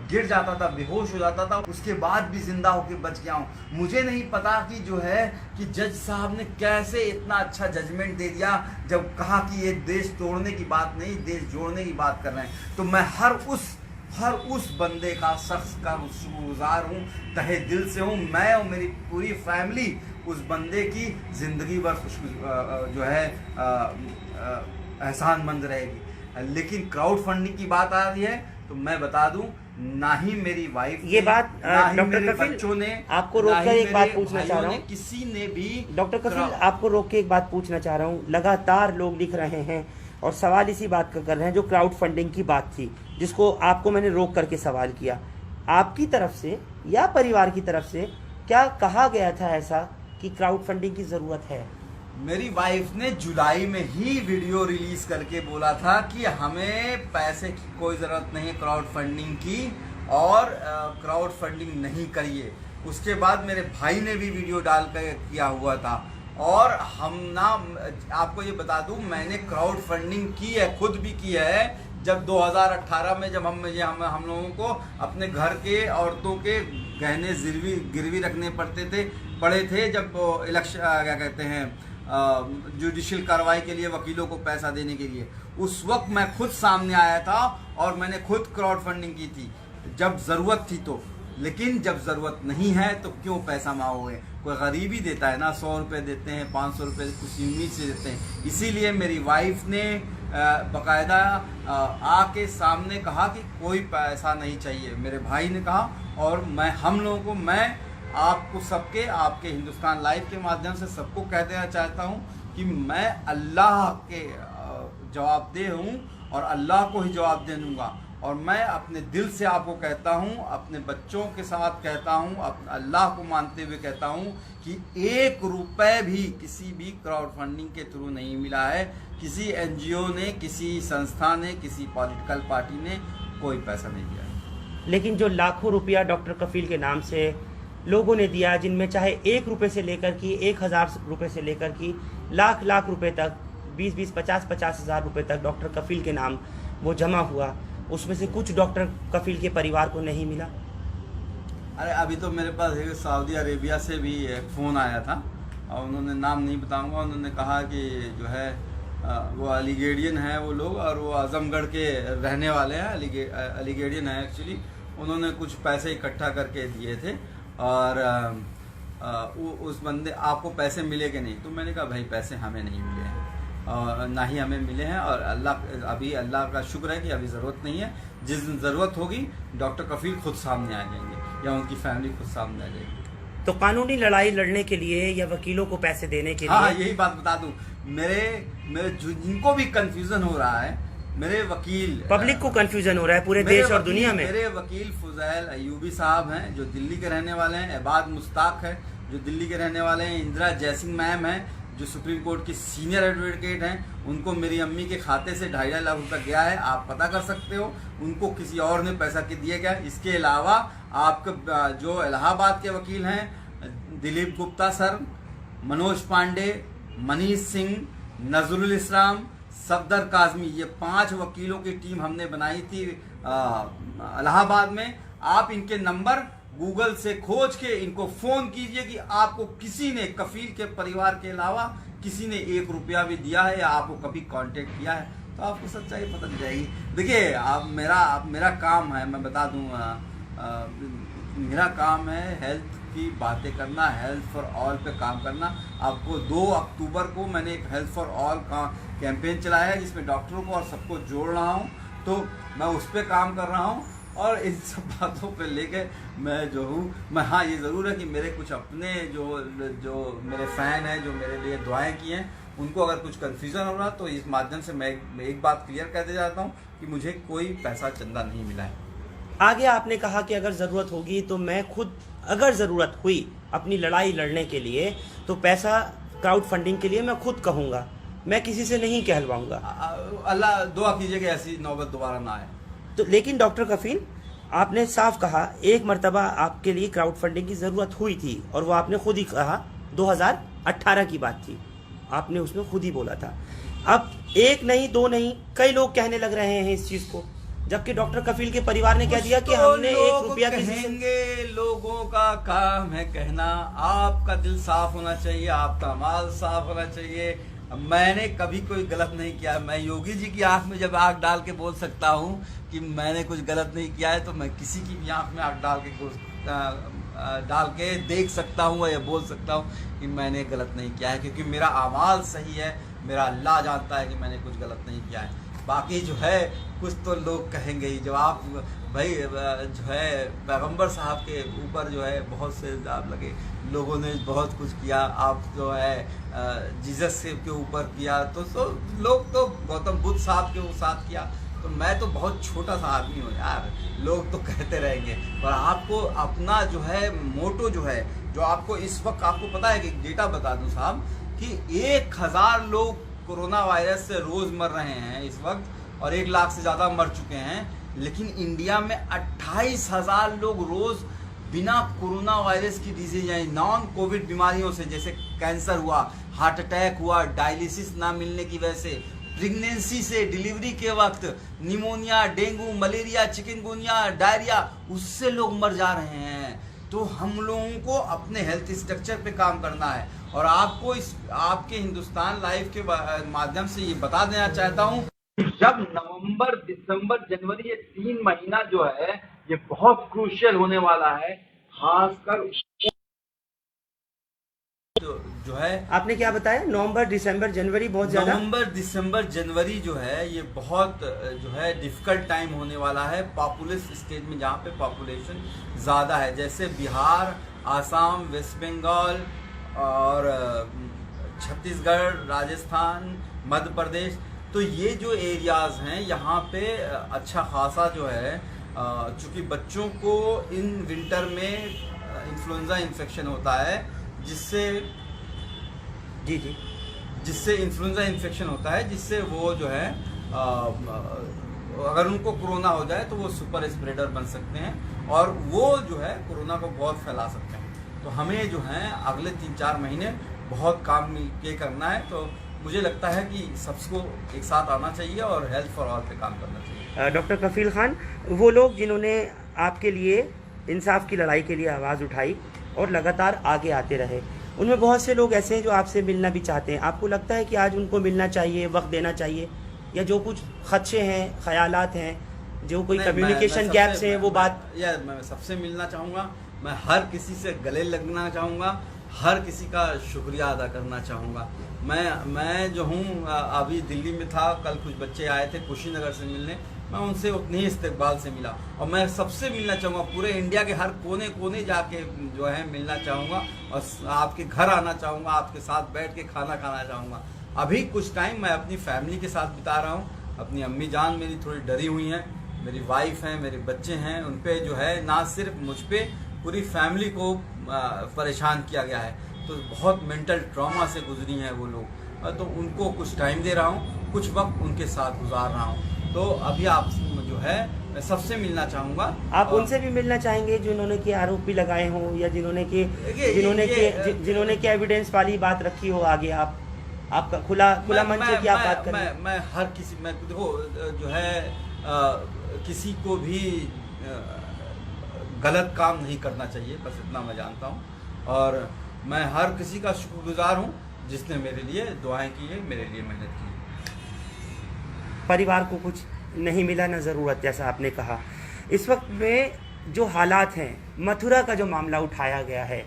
गिर जाता था, बेहोश हो जाता था, उसके बाद भी जिंदा होकर बच गया हूँ। मुझे नहीं पता कि जो है कि जज साहब ने कैसे इतना अच्छा जजमेंट दे दिया जब कहा कि ये देश तोड़ने की बात नहीं, देश जोड़ने की बात कर रहे हैं। तो मैं हर उस बंदे का, शख्स का शुक्रगुजार हूँ, तहे दिल से हूँ। मैं और मेरी पूरी फैमिली उस बंदे की ज़िंदगी भर जो है एहसानमंद रहेगी। लेकिन क्राउड फंडिंग की बात आ रही है तो मैं बता दूं, ना ही मेरी वाइफ ये बात डॉक्टर कफील बच्चों ने, आपको रोककर एक बात पूछना चाह रहा हूँ, किसी ने भी डॉक्टर कफील आपको रोक के एक बात पूछना चाह रहा हूँ। लगातार लोग लिख रहे हैं और सवाल इसी बात का कर रहे हैं जो क्राउड फंडिंग की बात थी, जिसको आपको मैंने रोक करके सवाल किया। आपकी तरफ से या परिवार की तरफ से क्या कहा गया था ऐसा कि क्राउड फंडिंग की जरूरत है? मेरी वाइफ ने जुलाई में ही वीडियो रिलीज करके बोला था कि हमें पैसे की कोई ज़रूरत नहीं है क्राउड फंडिंग की, और क्राउड फंडिंग नहीं करिए। उसके बाद मेरे भाई ने भी वीडियो डाल कर किया हुआ था। और हम ना, आपको ये बता दूं, मैंने क्राउड फंडिंग की है, खुद भी की है। जब 2018 में जब हम लोगों को अपने घर के औरतों के गहने गिरवी रखने पड़े थे, जब इलेक्शन क्या कहते हैं जुडिशियल कार्रवाई के लिए वकीलों को पैसा देने के लिए, उस वक्त मैं खुद सामने आया था और मैंने खुद क्राउड फंडिंग की थी जब ज़रूरत थी तो। लेकिन जब ज़रूरत नहीं है तो क्यों पैसा मांगोगे? कोई गरीब ही देता है ना, 100 रुपये देते हैं, 500 रुपये कुछ उम्मीद से देते हैं। इसीलिए मेरी वाइफ ने बाकायदा आके सामने कहा कि कोई पैसा नहीं चाहिए। मेरे भाई ने कहा, और हम लोगों को, मैं आपको सबके, आपके हिंदुस्तान लाइव के माध्यम से सबको कह देना चाहता हूँ कि मैं अल्लाह के जवाबदेह हूँ और अल्लाह को ही जवाब दे दूँगा। और मैं अपने दिल से आपको कहता हूँ, अपने बच्चों के साथ कहता हूँ, अल्लाह को मानते हुए कहता हूँ कि 1 रुपये भी किसी भी क्राउड फंडिंग के थ्रू नहीं मिला है। किसी NGO ने, किसी संस्था ने, किसी पॉलिटिकल पार्टी ने कोई पैसा नहीं दिया है। लेकिन जो लाखों रुपया डॉक्टर कफील के नाम से लोगों ने दिया, जिनमें चाहे 1 रुपये से लेकर की 1000 रुपये से लेकर की लाख रुपए तक, 20 50 हज़ार रुपये तक डॉक्टर कफील के नाम वो जमा हुआ, उसमें से कुछ डॉक्टर कफील के परिवार को नहीं मिला। अरे अभी तो मेरे पास सऊदी अरेबिया से भी एक फ़ोन आया था, और उन्होंने, नाम नहीं बताऊंगा, उन्होंने कहा कि जो है वो अलीगेरियन है वो लोग, और वो आजमगढ़ के रहने वाले हैं, अलीगेरियन है एक्चुअली। उन्होंने कुछ पैसे इकट्ठा करके दिए थे, और उस बंदे, आपको पैसे मिले कि नहीं? तो मैंने कहा भाई पैसे हमें नहीं मिले हैं, और ना ही हमें मिले हैं, और अल्लाह का शुक्र है कि अभी ज़रूरत नहीं है। जिस दिन ज़रूरत होगी डॉक्टर कफील खुद सामने आ जाएंगे या उनकी फैमिली खुद सामने आ जाएगी। तो कानूनी लड़ाई लड़ने के लिए या वकीलों को पैसे देने के लिए, हाँ, यही बात बता दूं, मेरे जिनको भी कंफ्यूजन हो रहा है, मेरे वकील, पब्लिक को कंफ्यूजन हो रहा है पूरे देश और दुनिया में। मेरे वकील फुजैल अयूबी साहब हैं जो दिल्ली के रहने वाले हैं, एबाद मुश्ताक है जो दिल्ली के रहने वाले हैं, इंदिरा जयसिंह मैम हैं जो सुप्रीम कोर्ट की सीनियर एडवोकेट हैं। उनको मेरी अम्मी के खाते से 2.5 लाख रुपये गया है, आप पता कर सकते हो। उनको किसी और ने पैसा दिया गया। इसके अलावा आपके जो इलाहाबाद के वकील हैं, दिलीप गुप्ता सर, मनोज पांडे, मनीष सिंह, नजरुल इस्लाम, सफदर काजमी, ये 5 वकीलों की टीम हमने बनाई थी इलाहाबाद में। आप इनके नंबर गूगल से खोज के इनको फोन कीजिए कि आपको किसी ने, कफील के परिवार के अलावा किसी ने 1 रुपया भी दिया है या आपको कभी कांटेक्ट किया है, तो आपको सच्चाई पता चल जाएगी। देखिए, मेरा काम है, मैं बता दूं, मेरा काम है हेल्थ की बातें करना, हेल्थ फॉर ऑल पे काम करना। आपको 2 अक्टूबर को मैंने एक हेल्थ फॉर ऑल का कैंपेन चलाया है जिसमें डॉक्टरों को और सबको जोड़ रहा हूँ, तो मैं उस पर काम कर रहा हूँ। और इन सब बातों पे लेके मैं जो हूँ, मैं, हाँ, ये ज़रूर है कि मेरे कुछ अपने जो मेरे फ़ैन हैं जो मेरे लिए दुआएं की हैं, उनको अगर कुछ कन्फ्यूज़न हो रहा तो इस माध्यम से मैं एक बात क्लियर कहते जाता हूँ कि मुझे कोई पैसा चंदा नहीं मिला है। आगे आपने कहा कि अगर ज़रूरत होगी तो मैं खुद, अगर ज़रूरत हुई अपनी लड़ाई लड़ने के लिए, तो पैसा क्राउड फंडिंग के लिए मैं खुद कहूँगा, मैं किसी से नहीं कहलवाऊँगा। अल्लाह दुआ कीजिए कि ऐसी नौबत दोबारा ना आए। तो लेकिन डॉक्टर कफील, आपने साफ कहा एक मर्तबा आपके लिए क्राउड फंडिंग की ज़रूरत हुई थी, और वो आपने खुद ही कहा 2018 की बात थी, आपने उसमें खुद ही बोला था। अब 1 नहीं 2 नहीं, कई लोग कहने लग रहे हैं इस चीज़ को, जबकि डॉक्टर कफील के परिवार ने कह दिया कि तो हमने लोग 1 रुपया कहेंगे, लोगों का काम है कहना। आपका दिल साफ होना चाहिए, आपका माल साफ होना चाहिए। मैंने कभी कोई गलत नहीं किया। मैं योगी जी की आंख में जब आंख डाल के बोल सकता हूँ कि मैंने कुछ गलत नहीं किया है, तो मैं किसी की भी आंख में आंख डाल के देख सकता हूँ या बोल सकता हूँ कि मैंने गलत नहीं किया है, क्योंकि मेरा आमाल सही है। मेरा अल्लाह जानता है कि मैंने कुछ गलत नहीं किया है। बाकी जो है कुछ तो लोग कहेंगे ही। जब आप भाई जो है पैगंबर साहब के ऊपर जो है बहुत से इल्ज़ाम लगे, लोगों ने बहुत कुछ किया, आप जो है जीसस के ऊपर किया, तो लोग तो गौतम बुद्ध साहब के साथ किया, तो मैं तो बहुत छोटा सा आदमी हूँ यार। लोग तो कहते रहेंगे, पर आपको अपना जो है मोटो जो है, जो आपको इस वक्त आपको पता है कि डेटा बता दूं साहब कि 1000 लोग कोरोना वायरस से रोज मर रहे हैं इस वक्त, और 1 लाख से ज़्यादा मर चुके हैं। लेकिन इंडिया में 28,000 लोग रोज बिना कोरोना वायरस की डिजीज यानी नॉन कोविड बीमारियों से, जैसे कैंसर हुआ, हार्ट अटैक हुआ, डायलिसिस ना मिलने की वजह से, प्रेगनेंसी से, डिलीवरी के वक्त, pneumonia, dengue, malaria, chikungunya, diarrhoea, उससे लोग मर जा रहे हैं। तो हम लोगों को अपने हेल्थ स्ट्रक्चर पे काम करना है, और आपको इस आपके हिंदुस्तान लाइव के माध्यम से ये बता देना चाहता हूँ, जब नवंबर, दिसंबर, जनवरी, ये 3 महीना जो है ये बहुत क्रूशियल होने वाला है। खासकर जो है, आपने क्या बताया, नवंबर, दिसंबर, जनवरी, बहुत ज्यादा, नवंबर, दिसंबर, जनवरी जो है ये बहुत जो है डिफिकल्ट टाइम होने वाला है पॉपुलस स्टेट में, जहाँ पे पॉपुलेशन ज़्यादा है, जैसे बिहार, आसाम, वेस्ट बंगाल और छत्तीसगढ़, राजस्थान, मध्य प्रदेश। तो ये जो एरियाज़ हैं यहाँ पे अच्छा खासा जो है, चूँकि बच्चों को इन विंटर में इन्फ्लुएंजा इन्फेक्शन होता है, जिससे इन्फ्लुएंजा इन्फेक्शन होता है, जिससे वो जो है अगर उनको कोरोना हो जाए तो वो सुपर स्प्रेडर बन सकते हैं, और वो जो है कोरोना को बहुत फैला सकते हैं। तो हमें जो है अगले 3-4 महीने बहुत काम मिलके करना है। तो मुझे लगता है कि सबको एक साथ आना चाहिए और हेल्थ फॉर ऑल पे काम करना चाहिए। डॉक्टर कफील खान, वो लोग जिन्होंने आपके लिए इंसाफ की लड़ाई के लिए आवाज़ उठाई और लगातार आगे आते रहे, उनमें बहुत से लोग ऐसे हैं जो आपसे मिलना भी चाहते हैं। आपको लगता है कि आज उनको मिलना चाहिए, वक्त देना चाहिए, या जो कुछ खदशे हैं, ख्यालात हैं, जो कोई कम्युनिकेशन गैप्स हैं, वो बात? मैं सबसे मिलना चाहूँगा, मैं हर किसी से गले लगना चाहूँगा, हर किसी का शुक्रिया अदा करना चाहूँगा। मैं जो हूँ अभी दिल्ली में था, कल कुछ बच्चे आए थे कुशीनगर से मिलने, मैं उनसे उतने ही इस्तकबाल से मिला, और मैं सबसे मिलना चाहूँगा, पूरे इंडिया के हर कोने कोने जाके जो है मिलना चाहूँगा, और आपके घर आना चाहूँगा, आपके साथ बैठ के खाना खाना चाहूँगा। अभी कुछ टाइम मैं अपनी फैमिली के साथ बिता रहा हूँ। अपनी अम्मी जान मेरी थोड़ी डरी हुई हैं, मेरी वाइफ हैं, मेरे बच्चे हैं, उन पर जो है ना सिर्फ मुझ पर, पूरी फैमिली को परेशान किया गया है। तो बहुत मेंटल ट्रॉमा से गुजरी हैं वो लोग, तो उनको कुछ टाइम दे रहा हूँ, कुछ वक्त उनके साथ गुजार रहा हूँ। तो अभी आप जो है मैं सबसे मिलना चाहूँगा। आप उनसे भी मिलना चाहेंगे जिन्होंने के आरोप भी लगाए हों, या जिन्होंने के एविडेंस वाली बात रखी हो आगे? आपका खुला मंच है कि आप बात करें। मैं हर किसी, मैं देखो जो है किसी को भी गलत काम नहीं करना चाहिए, बस इतना मैं जानता हूँ, और मैं हर किसी का शुक्रगुजार हूँ जिसने मेरे लिए दुआएं की है, मेरे लिए मेहनत की है। परिवार को कुछ नहीं मिला ना ज़रूरत, जैसा आपने कहा। इस वक्त में जो हालात हैं, मथुरा का जो मामला उठाया गया है,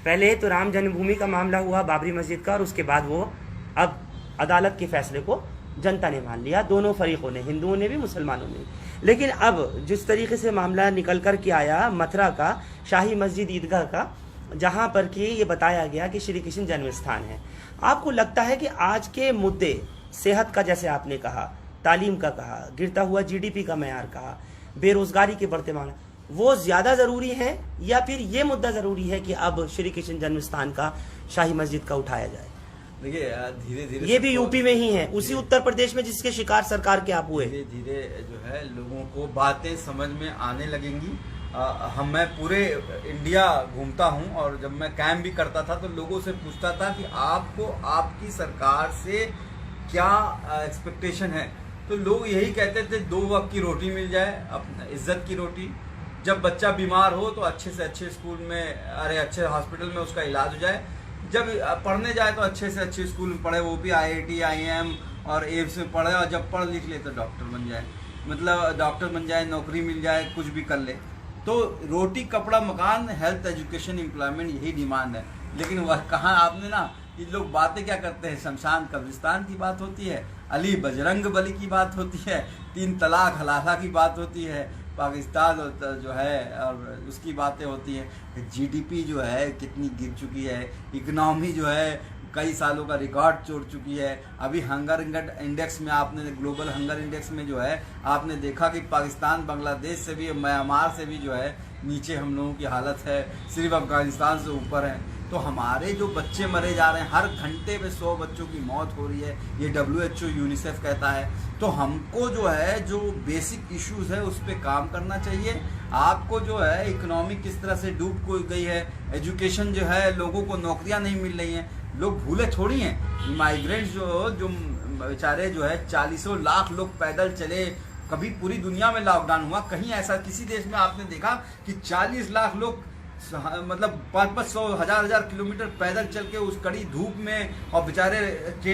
पहले तो राम जन्मभूमि का मामला हुआ, बाबरी मस्जिद का, और उसके बाद वो अब अदालत के फैसले को जनता ने मान लिया, दोनों फरीकों ने, हिंदुओं ने भी, मुसलमानों ने। लेकिन अब जिस तरीके से मामला निकल कर के आया मथुरा का शाही मस्जिद ईदगाह का, जहां पर कि ये बताया गया कि श्री कृष्ण जन्म स्थान है, आपको लगता है कि आज के मुद्दे, सेहत का जैसे आपने कहा, तालीम का कहा, गिरता हुआ जीडीपी का मैयार कहा, बेरोजगारी के बढ़ते मामले, वो ज़्यादा ज़रूरी है, या फिर ये मुद्दा ज़रूरी है कि अब श्री कृष्ण जन्म स्थान का शाही मस्जिद का उठाया जाए? देखिए धीरे धीरे ये भी यूपी में ही है, उसी उत्तर प्रदेश में जिसके शिकार सरकार के आप हुए। धीरे धीरे जो है लोगों को बातें समझ में आने लगेंगी। मैं पूरे इंडिया घूमता हूं, और जब मैं कैंप भी करता था तो लोगों से पूछता था कि आपको आपकी सरकार से क्या एक्सपेक्टेशन है, तो लोग यही कहते थे 2 वक्त की रोटी मिल जाए, अपना इज्जत की रोटी। जब बच्चा बीमार हो तो अच्छे से अच्छे स्कूल में, अरे अच्छे हॉस्पिटल में उसका इलाज हो जाए। जब पढ़ने जाए तो अच्छे से अच्छे स्कूल में पढ़े, वो भी IIT IIM और एम्स में पढ़े, और जब पढ़ लिख ले तो डॉक्टर बन जाए, मतलब डॉक्टर बन जाए, नौकरी मिल जाए, कुछ भी कर ले। तो रोटी कपड़ा मकान, हेल्थ एजुकेशन एम्प्लॉयमेंट, यही डिमांड है। लेकिन वह कहाँ, आपने ना, ये लोग बातें क्या करते हैं, शमशान कब्रिस्तान की बात होती है, अली बजरंग बली की बात होती है, 3 तलाक हलाला की बात होती है, पाकिस्तान जो है और उसकी बातें होती हैं। GDP जो है कितनी गिर चुकी है, इकनॉमी जो है कई सालों का रिकॉर्ड तोड़ चुकी है। अभी हंगर इंडेक्स में, आपने ग्लोबल हंगर इंडेक्स में जो है आपने देखा कि पाकिस्तान बांग्लादेश से भी, म्यांमार से भी जो है नीचे हम लोगों की हालत है, सिर्फ अफगानिस्तान से ऊपर है। तो हमारे जो बच्चे मरे जा रहे हैं, हर घंटे में 100 बच्चों की मौत हो रही है, ये WHO यूनिसेफ कहता है। तो हमको जो है, जो बेसिक इश्यूज है उस पर काम करना चाहिए। आपको जो है इकोनॉमी किस तरह से डूब गई है, एजुकेशन जो है, लोगों को नौकरियां नहीं मिल रही हैं, लोग भूले थोड़ी हैं। माइग्रेंट्स जो बेचारे जो है 40 लाख लोग पैदल चले, कभी पूरी दुनिया में लॉकडाउन हुआ, कहीं ऐसा किसी देश में आपने देखा कि 40 लाख लोग मतलब 500 1000 किलोमीटर पैदल चल के उस कड़ी धूप में, और बेचारे ट्रेन